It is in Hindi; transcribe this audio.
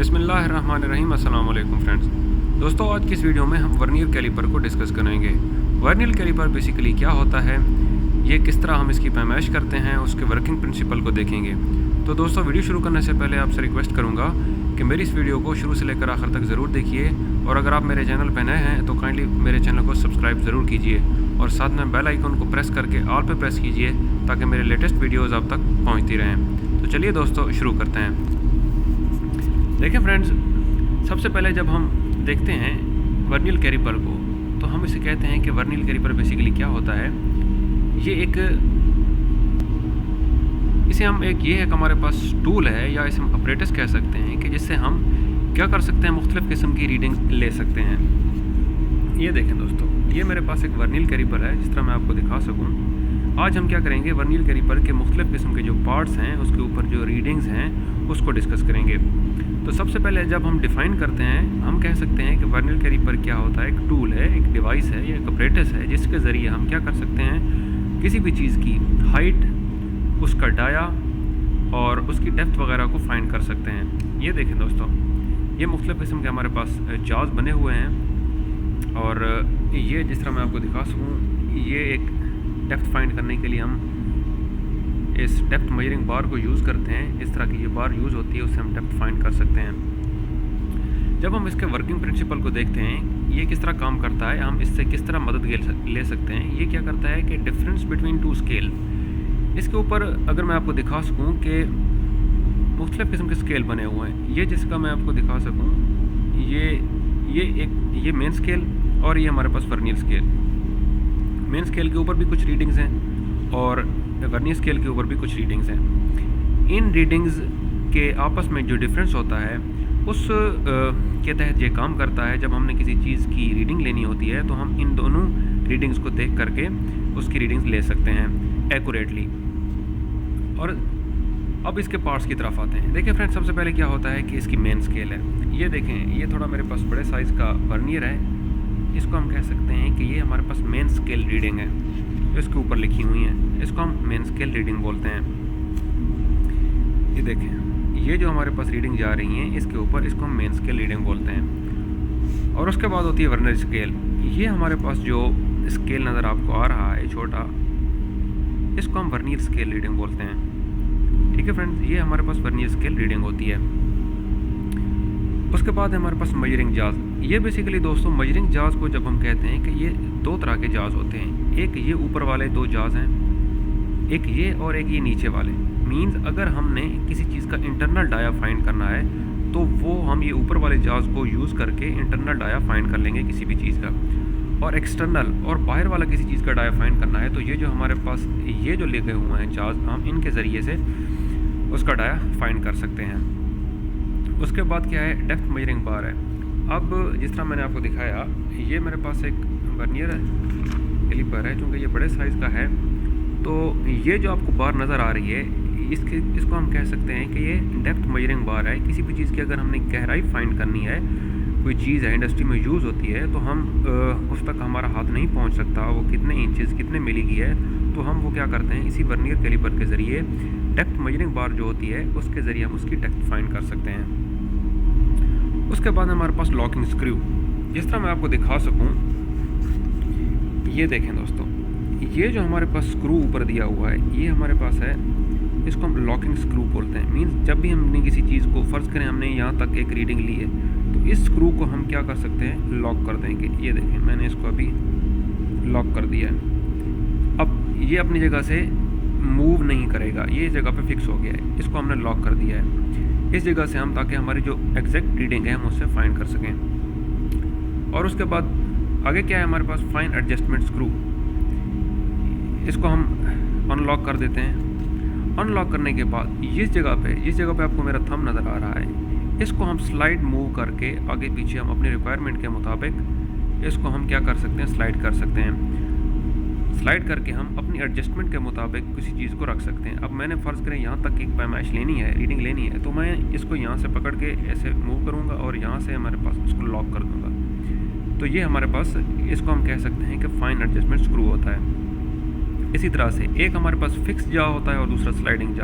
बिस्मिल्लाहिर्रहमानिर्रहीम। अस्सलाम वालेकुम फ्रेंड्स। दोस्तों, आज की इस वीडियो में हम वर्नियर कैलिपर को डिस्कस करेंगे। वर्नियर कैलिपर बेसिकली क्या होता है, ये किस तरह हम इसकी पैमाइश करते हैं, उसके वर्किंग प्रिंसिपल को देखेंगे। तो दोस्तों, वीडियो शुरू करने से पहले आपसे रिक्वेस्ट करूंगा कि मेरी इस वीडियो को शुरू से लेकर आखिर तक ज़रूर देखिए, और अगर आप मेरे चैनल पर नए हैं तो काइंडली मेरे चैनल को सब्सक्राइब ज़रूर कीजिए और साथ में बेल आइकन को प्रेस करके ऑल पे प्रेस कीजिए ताकि मेरे लेटेस्ट वीडियोज़ आप तक पहुँचती रहें। तो चलिए दोस्तों, शुरू करते हैं। देखिए फ्रेंड्स, सबसे पहले जब हम देखते हैं वर्नियर कैलिपर को, तो हम इसे कहते हैं कि वर्नियर कैलिपर बेसिकली क्या होता है। ये एक हमारे पास टूल है, या इसे हम ऑपरेटर्स कह सकते हैं, कि जिससे हम क्या कर सकते हैं, मुख्तलिफ़ किस्म की रीडिंग्स ले सकते हैं। ये देखें दोस्तों, ये मेरे पास एक वर्नियर कैलिपर है, जिस तरह मैं आपको दिखा सकूँ। आज हम क्या करेंगे, वर्नियर कैलिपर के मुख्तलिफ़ किस्म के जो पार्ट्स हैं, उसके ऊपर जो रीडिंग्स हैं, उसको डिस्कस करेंगे। तो सबसे पहले जब हम डिफ़ाइन करते हैं, हम कह सकते हैं कि वर्नियर कैलिपर क्या होता है। एक टूल है, एक डिवाइस है, या एक ऑपरेटस है, जिसके ज़रिए हम क्या कर सकते हैं, किसी भी चीज़ की हाइट, उसका डाया और उसकी डेप्थ वगैरह को फाइंड कर सकते हैं। ये देखें दोस्तों, ये मुख्तलिफ़ किस्म के हमारे पास जाज बने हुए हैं, और ये जिस तरह मैं आपको दिखा सकूँ, ये एक डेप्थ फाइंड करने के लिए हम इस डेप्थ मेजरिंग बार को यूज़ करते हैं। इस तरह की ये बार यूज़ होती है, उससे हम डेप्थ फाइंड कर सकते हैं। जब हम इसके वर्किंग प्रिंसिपल को देखते हैं, ये किस तरह काम करता है, हम इससे किस तरह मदद ले सकते हैं। ये क्या करता है कि डिफरेंस बिटवीन टू स्केल, इसके ऊपर अगर मैं आपको दिखा सकूं कि मुख्तलिफ़ किस्म के स्केल बने हुए हैं। ये जिसका मैं आपको दिखा सकूं, ये मेन स्केल, और ये हमारे पास वर्नियर स्केल। मेन स्केल के ऊपर भी कुछ रीडिंग्स हैं और वर्नियर स्केल के ऊपर भी कुछ रीडिंग्स हैं। इन रीडिंग्स के आपस में जो डिफरेंस होता है, उस के तहत ये काम करता है। जब हमने किसी चीज़ की रीडिंग लेनी होती है, तो हम इन दोनों रीडिंग्स को देख करके उसकी रीडिंग्स ले सकते हैं एक्यूरेटली। और अब इसके पार्ट्स की तरफ आते हैं। देखिए फ्रेंड्स, सबसे पहले क्या होता है कि इसकी मेन स्केल है। ये देखें, ये थोड़ा मेरे पास बड़े साइज़ का वर्नियर है। इसको हम कह सकते हैं कि ये हमारे पास मेन स्केल रीडिंग है, इसके ऊपर लिखी हुई हैं। इसको हम मेन स्केल रीडिंग बोलते हैं। ये देखें, ये जो हमारे पास रीडिंग जा रही हैं इसके ऊपर, इसको हम मेन स्केल रीडिंग बोलते हैं। और उसके बाद होती है वर्नियर स्केल। ये हमारे पास जो स्केल नज़र आपको आ रहा है छोटा, इसको हम वर्नियर स्केल रीडिंग बोलते हैं। ठीक है फ्रेंड्स, ये हमारे पास वर्नियर स्केल रीडिंग होती है। उसके बाद है हमारे पास मेजरिंग जाज। ये बेसिकली दोस्तों, मेजरिंग जाज को जब हम कहते हैं कि ये दो तरह के जाज होते हैं। एक ये ऊपर वाले दो जाज हैं, एक ये और एक ये नीचे वाले। मींस अगर हमने किसी चीज़ का इंटरनल डाया फाइंड करना है, तो वो हम ये ऊपर वाले जाज को यूज़ करके इंटरनल डाया फाइंड कर लेंगे किसी भी चीज़ का। और एक्सटर्नल और बाहर वाला किसी चीज़ का डाया फाइंड करना है, तो ये जो हमारे पास ये जो लगे हुए हैं जाज, हम इनके ज़रिए से उसका डाया फाइंड कर सकते हैं। उसके बाद क्या है, डेप्थ मेजरिंग बार है। अब जिस तरह मैंने आपको दिखाया, ये मेरे पास एक वर्नियर कैलिपर है। चूँकि ये बड़े साइज़ का है, तो ये जो आपको बार नज़र आ रही है, इसको हम कह सकते हैं कि ये डेप्थ मेजरिंग बार है। किसी भी चीज़ की अगर हमने गहराई फाइंड करनी है, कोई चीज़ है इंडस्ट्री में यूज़ होती है, तो हम उस तक हमारा हाथ नहीं पहुंच सकता, वो कितने इंचेस कितने मिली की है, तो हम वो क्या करते हैं, इसी वर्नियर कैलिपर के ज़रिए डेप्थ मेजरिंग बार जो होती है, उसके ज़रिए हम उसकी डेप्थ फाइंड कर सकते हैं। उसके बाद हमारे पास लॉकिंग स्क्रू। जिस तरह मैं आपको दिखा सकूं, ये देखें दोस्तों, ये जो हमारे पास स्क्रू ऊपर दिया हुआ है, ये हमारे पास है, इसको हम लॉकिंग स्क्रू बोलते हैं। मींस जब भी हमने किसी चीज़ को, फ़र्ज़ करें हमने यहाँ तक एक रीडिंग ली है, तो इस स्क्रू को हम क्या कर सकते हैं, लॉक कर देंगे। ये देखें, मैंने इसको अभी लॉक कर दिया है। अब ये अपनी जगह से मूव नहीं करेगा, ये इस जगह पे फिक्स हो गया है। इसको हमने लॉक कर दिया है इस जगह से, हम ताकि हमारी जो एग्जैक्ट रीडिंग है हम उससे फाइंड कर सकें। और उसके बाद आगे क्या है हमारे पास, फाइन एडजस्टमेंट स्क्रू। इसको हम अनलॉक कर देते हैं। अनलॉक करने के बाद जिस जगह पे आपको मेरा थंब नज़र आ रहा है, इसको हम स्लाइड मूव करके आगे पीछे हम अपनी रिक्वायरमेंट के मुताबिक इसको हम क्या कर सकते हैं, स्लाइड कर सकते हैं। स्लाइड करके हम अपनी एडजस्टमेंट के मुताबिक किसी चीज़ को रख सकते हैं। अब मैंने फ़र्ज़ करें यहाँ तक एक पैमाइश लेनी है, रीडिंग लेनी है, तो मैं इसको यहाँ से पकड़ के ऐसे मूव करूँगा और यहाँ से हमारे पास इसको लॉक कर दूँगा। तो ये हमारे पास, इसको हम कह सकते हैं कि फाइन एडजस्टमेंट स्क्रू होता है। इसी तरह से एक हमारे पास फिक्स जा होता है और दूसरा स्लाइडिंग जा।